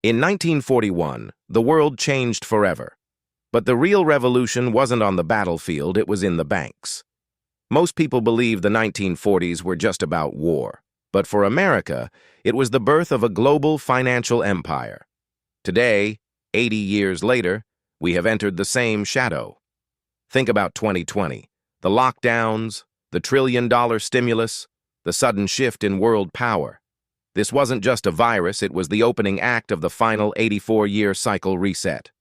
In 1941, the world changed forever. But the real revolution wasn't on the battlefield, it was in the banks. Most people believe the 1940s were just about war. But for America, it was the birth of a global financial empire. Today, 80 years later, we have entered the same shadow. Think about 2020, the lockdowns, the trillion-dollar stimulus, the sudden shift in world power. This wasn't just a virus, it was the opening act of the final 84-year cycle reset.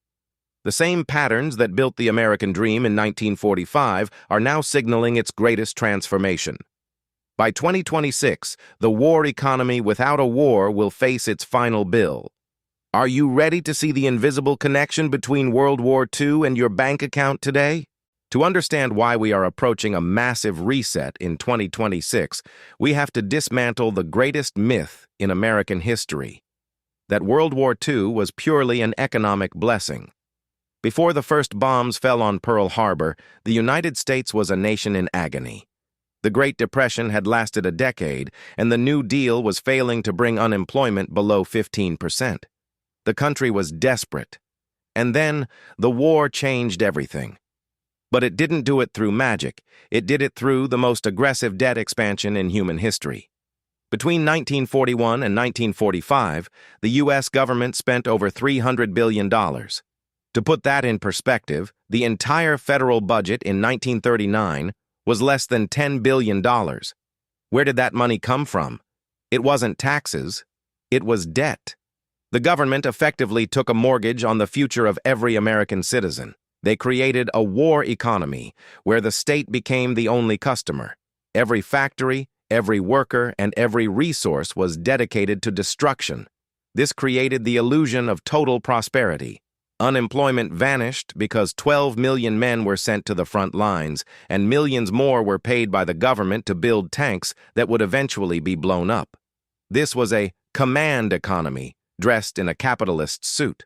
The same patterns that built the American dream in 1945 are now signaling its greatest transformation. By 2026, the war economy without a war will face its final bill. Are you ready to see the invisible connection between World War II and your bank account today? To understand why we are approaching a massive reset in 2026, we have to dismantle the greatest myth in American history, that World War II was purely an economic blessing. Before the first bombs fell on Pearl Harbor, the United States was a nation in agony. The Great Depression had lasted a decade, and the New Deal was failing to bring unemployment below 15%. The country was desperate. And then, the war changed everything. But it didn't do it through magic. It did it through the most aggressive debt expansion in human history. Between 1941 and 1945, the U.S. government spent over $300 billion. To put that in perspective, the entire federal budget in 1939 was less than $10 billion. Where did that money come from? It wasn't taxes, it was debt. The government effectively took a mortgage on the future of every American citizen. They created a war economy where the state became the only customer. Every factory, every worker, and every resource was dedicated to destruction. This created the illusion of total prosperity. Unemployment vanished because 12 million men were sent to the front lines, and millions more were paid by the government to build tanks that would eventually be blown up. This was a command economy, dressed in a capitalist suit.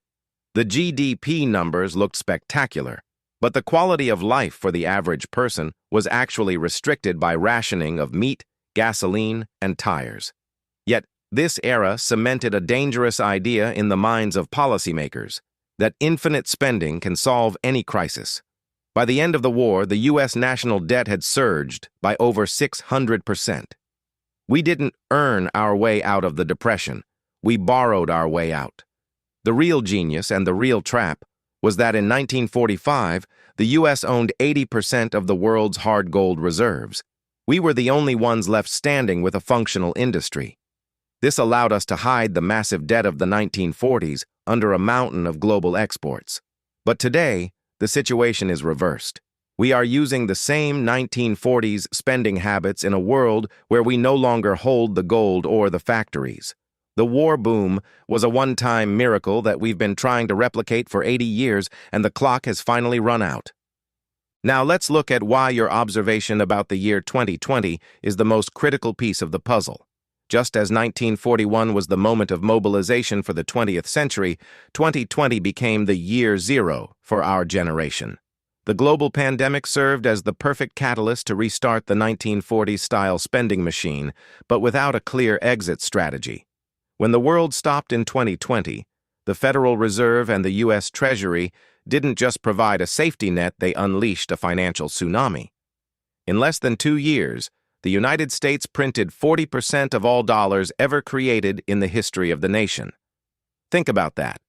The GDP numbers looked spectacular, but the quality of life for the average person was actually restricted by rationing of meat, gasoline, and tires. Yet, this era cemented a dangerous idea in the minds of policymakers, that infinite spending can solve any crisis. By the end of the war, the U.S. national debt had surged by over 600%. We didn't earn our way out of the Depression. We borrowed our way out. The real genius and the real trap was that in 1945, the U.S. owned 80% of the world's hard gold reserves. We were the only ones left standing with a functional industry. This allowed us to hide the massive debt of the 1940s under a mountain of global exports. But today, the situation is reversed. We are using the same 1940s spending habits in a world where we no longer hold the gold or the factories. The war boom was a one-time miracle that we've been trying to replicate for 80 years, and the clock has finally run out. Now let's look at why your observation about the year 2020 is the most critical piece of the puzzle. Just as 1941 was the moment of mobilization for the 20th century, 2020 became the year zero for our generation. The global pandemic served as the perfect catalyst to restart the 1940s-style spending machine, but without a clear exit strategy. When the world stopped in 2020, the Federal Reserve and the U.S. Treasury didn't just provide a safety net, they unleashed a financial tsunami. In less than 2 years, the United States printed 40% of all dollars ever created in the history of the nation. Think about that.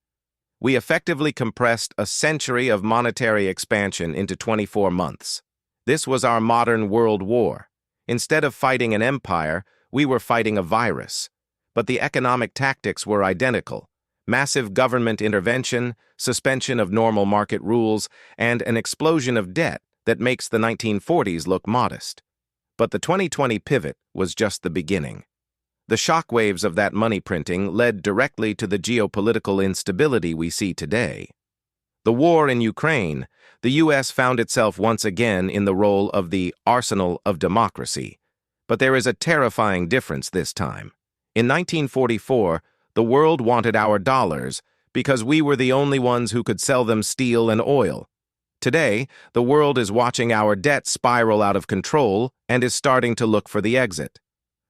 We effectively compressed a century of monetary expansion into 24 months. This was our modern world war. Instead of fighting an empire, we were fighting a virus. But the economic tactics were identical: massive government intervention, suspension of normal market rules, and an explosion of debt that makes the 1940s look modest. But the 2020 pivot was just the beginning. The shockwaves of that money printing led directly to the geopolitical instability we see today. The war in Ukraine, the U.S. found itself once again in the role of the arsenal of democracy. But there is a terrifying difference this time. In 1944, the world wanted our dollars because we were the only ones who could sell them steel and oil. Today, the world is watching our debt spiral out of control and is starting to look for the exit.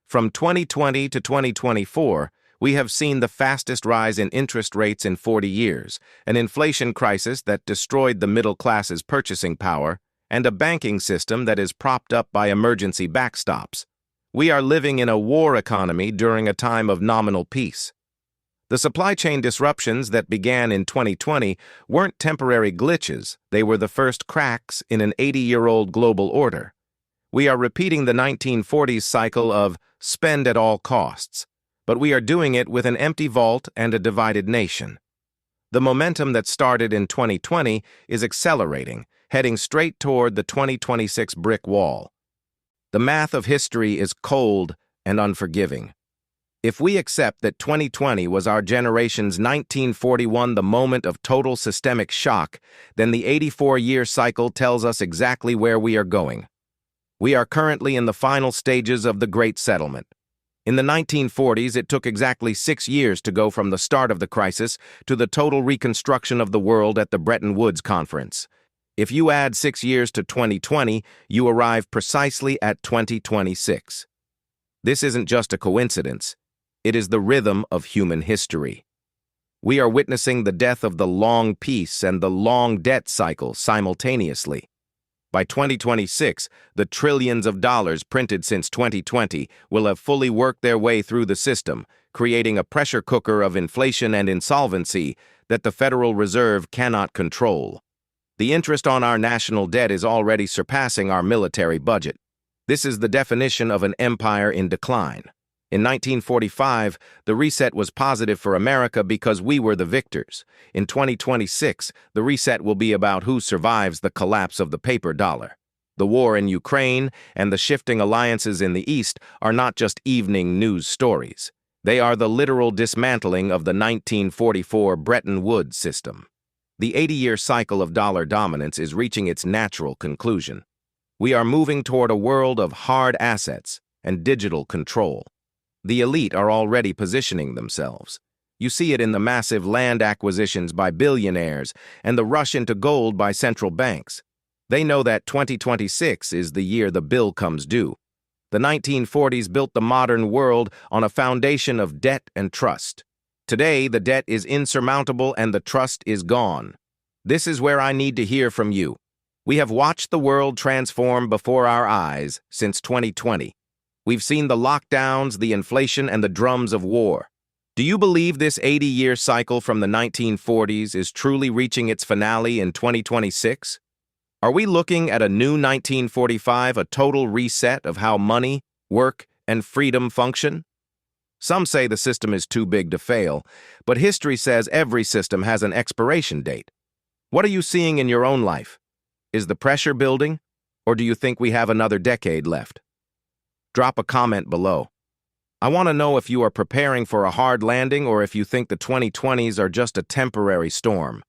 From 2020 to 2024, We have seen the fastest rise in interest rates in 40 years, an inflation crisis that destroyed the middle class's purchasing power, and a banking system that is propped up by emergency backstops. We are living in a war economy during a time of nominal peace. The supply chain disruptions that began in 2020 weren't temporary glitches, they were the first cracks in an 80-year-old global order. We are repeating the 1940s cycle of spend at all costs, but we are doing it with an empty vault and a divided nation. The momentum that started in 2020 is accelerating, heading straight toward the 2026 brick wall. The math of history is cold and unforgiving. If we accept that 2020 was our generation's 1941, the moment of total systemic shock, then the 84-year cycle tells us exactly where we are going. We are currently in the final stages of the Great Settlement. In the 1940s, it took exactly 6 years to go from the start of the crisis to the total reconstruction of the world at the Bretton Woods Conference. If you add 6 years to 2020, you arrive precisely at 2026. This isn't just a coincidence. It is the rhythm of human history. We are witnessing the death of the long peace and the long debt cycle simultaneously. By 2026, the trillions of dollars printed since 2020 will have fully worked their way through the system, creating a pressure cooker of inflation and insolvency that the Federal Reserve cannot control. The interest on our national debt is already surpassing our military budget. This is the definition of an empire in decline. In 1945, the reset was positive for America because we were the victors. In 2026, the reset will be about who survives the collapse of the paper dollar. The war in Ukraine and the shifting alliances in the East are not just evening news stories. They are the literal dismantling of the 1944 Bretton Woods system. The 80-year cycle of dollar dominance is reaching its natural conclusion. We are moving toward a world of hard assets and digital control. The elite are already positioning themselves. You see it in the massive land acquisitions by billionaires and the rush into gold by central banks. They know that 2026 is the year the bill comes due. The 1940s built the modern world on a foundation of debt and trust. Today, the debt is insurmountable and the trust is gone. This is where I need to hear from you. We have watched the world transform before our eyes since 2020. We've seen the lockdowns, the inflation, and the drums of war. Do you believe this 80-year cycle from the 1940s is truly reaching its finale in 2026? Are we looking at a new 1945, a total reset of how money, work, and freedom function? Some say the system is too big to fail, but history says every system has an expiration date. What are you seeing in your own life? Is the pressure building, or do you think we have another decade left? Drop a comment below. I want to know if you are preparing for a hard landing or if you think the 2020s are just a temporary storm.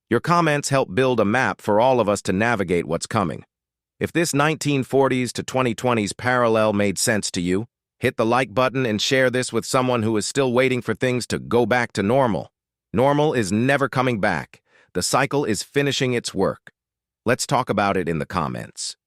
Your comments help build a map for all of us to navigate what's coming. If this 1940s to 2020s parallel made sense to you, hit the like button and share this with someone who is still waiting for things to go back to normal. Normal is never coming back. The cycle is finishing its work. Let's talk about it in the comments.